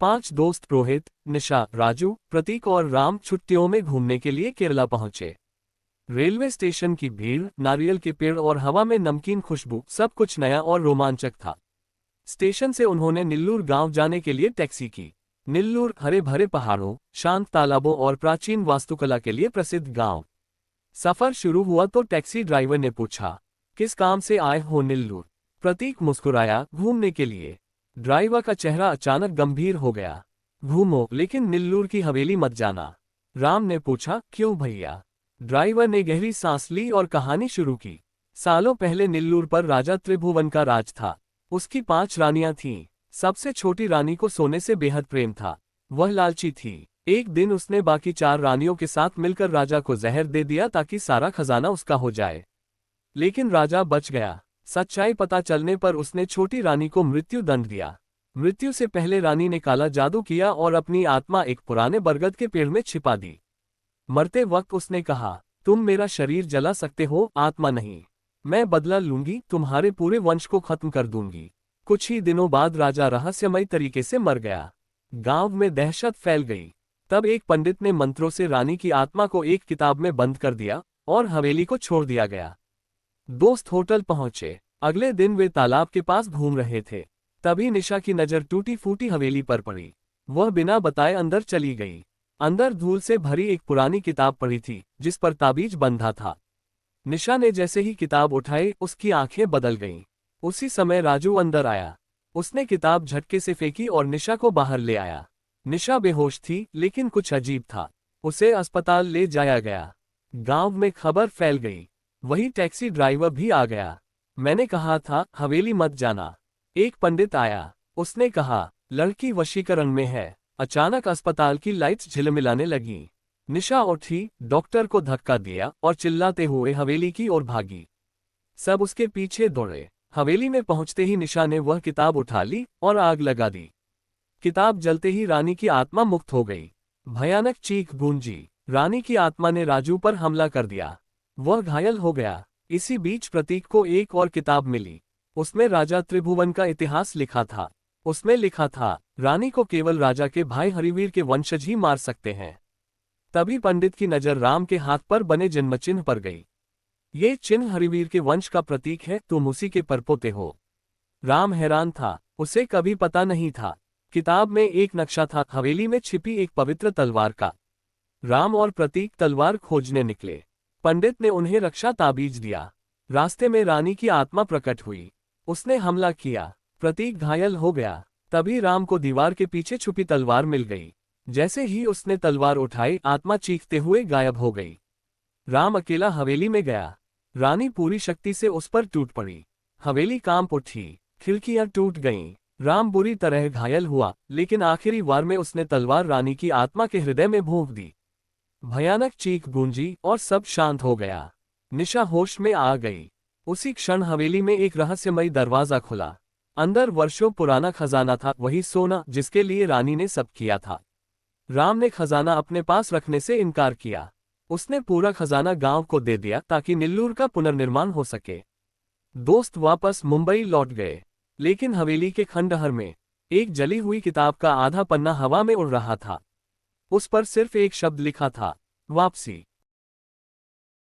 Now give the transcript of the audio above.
5 दोस्त रोहित, निशा, राजू, प्रतीक और राम छुट्टियों में घूमने के लिए केरला पहुंचे। रेलवे स्टेशन की भीड़, नारियल के पेड़ और हवा में नमकीन खुशबू, सब कुछ नया और रोमांचक था। स्टेशन से उन्होंने निल्लूर गांव जाने के लिए टैक्सी की। निल्लूर हरे भरे पहाड़ों, शांत तालाबों और प्राचीन वास्तुकला के लिए प्रसिद्ध गांव। सफर शुरू हुआ तो टैक्सी ड्राइवर ने पूछा, किस काम से आए हो निल्लूर? प्रतीक मुस्कुराया, घूमने के लिए। ड्राइवर का चेहरा अचानक गंभीर हो गया। घूमो, लेकिन निल्लूर की हवेली मत जाना। राम ने पूछा, क्यों भैया? ड्राइवर ने गहरी सांस ली और कहानी शुरू की। सालों पहले निल्लूर पर राजा त्रिभुवन का राज था। उसकी 5 रानियां थीं। सबसे छोटी रानी को सोने से बेहद प्रेम था। वह लालची थी। एक दिन उसने बाकी 4 रानियों के साथ मिलकर राजा को जहर दे दिया ताकि सारा खजाना उसका हो जाए। लेकिन राजा बच गया। सच्चाई पता चलने पर उसने छोटी रानी को मृत्यु दंड दिया। मृत्यु से पहले रानी ने काला जादू किया और अपनी आत्मा एक पुराने बरगद के पेड़ में छिपा दी। मरते वक्त उसने कहा, तुम मेरा शरीर जला सकते हो, आत्मा नहीं। मैं बदला लूंगी, तुम्हारे पूरे वंश को खत्म कर दूंगी। कुछ ही दिनों बाद राजा रहस्यमयी तरीके से मर गया। गांव में दहशत फैल गई। तब एक पंडित ने मंत्रों से रानी की आत्मा को एक किताब में बंद कर दिया और हवेली को छोड़ दिया गया। दोस्त होटल पहुंचे। अगले दिन वे तालाब के पास घूम रहे थे। तभी निशा की नजर टूटी फूटी हवेली पर पड़ी। वह बिना बताए अंदर चली गई। अंदर धूल से भरी एक पुरानी किताब पड़ी थी, जिस पर ताबीज बंधा था। निशा ने जैसे ही किताब उठाई, उसकी आंखें बदल गईं। उसी समय राजू अंदर आया। उसने किताब झटके से फेंकी और निशा को बाहर ले आया। निशा बेहोश थी, लेकिन कुछ अजीब था। उसे अस्पताल ले जाया गया। गांव में खबर फैल गई। वही टैक्सी ड्राइवर भी आ गया। मैंने कहा था, हवेली मत जाना। एक पंडित आया। उसने कहा, लड़की वशीकरण में है। अचानक अस्पताल की लाइट्स झिलमिलाने लगीं। निशा उठी, डॉक्टर को धक्का दिया और चिल्लाते हुए हवेली की ओर भागी। सब उसके पीछे दौड़े। हवेली में पहुंचते ही निशा ने वह किताब उठा ली और आग लगा दी। किताब जलते ही रानी की आत्मा मुक्त हो गई। भयानक चीख गूंजी। रानी की आत्मा ने राजू पर हमला कर दिया। वह घायल हो गया। इसी बीच प्रतीक को एक और किताब मिली। उसमें राजा त्रिभुवन का इतिहास लिखा था। उसमें लिखा था, रानी को केवल राजा के भाई हरिवीर के वंशज ही मार सकते हैं। तभी पंडित की नजर राम के हाथ पर बने जन्मचिन्ह पर गई। ये चिन्ह हरिवीर के वंश का प्रतीक है, तुम उसी के परपोते हो। राम हैरान था। उसे कभी पता नहीं था। किताब में एक नक्शा था, हवेली में छिपी एक पवित्र तलवार का। राम और प्रतीक तलवार खोजने निकले। पंडित ने उन्हें रक्षा ताबीज दिया। रास्ते में रानी की आत्मा प्रकट हुई। उसने हमला किया। प्रतीक घायल हो गया। तभी राम को दीवार के पीछे छुपी तलवार मिल गई। जैसे ही उसने तलवार उठाई, आत्मा चीखते हुए गायब हो गई। राम अकेला हवेली में गया। रानी पूरी शक्ति से उस पर टूट पड़ी। हवेली कांप उठी। खिड़कियां टूट गईं। राम बुरी तरह घायल हुआ, लेकिन आखिरी वार में उसने तलवार रानी की आत्मा के हृदय में भोंक दी। भयानक चीख गूंजी और सब शांत हो गया। निशा होश में आ गई। उसी क्षण हवेली में एक रहस्यमयी दरवाजा खुला। अंदर वर्षों पुराना खजाना था, वही सोना जिसके लिए रानी ने सब किया था। राम ने खजाना अपने पास रखने से इनकार किया। उसने पूरा खजाना गांव को दे दिया ताकि निल्लूर का पुनर्निर्माण हो सके। दोस्त वापस मुंबई लौट गए, लेकिन हवेली के खंडहर में एक जली हुई किताब का आधा पन्ना हवा में उड़ रहा था। उस पर सिर्फ एक शब्द लिखा था, वापसी।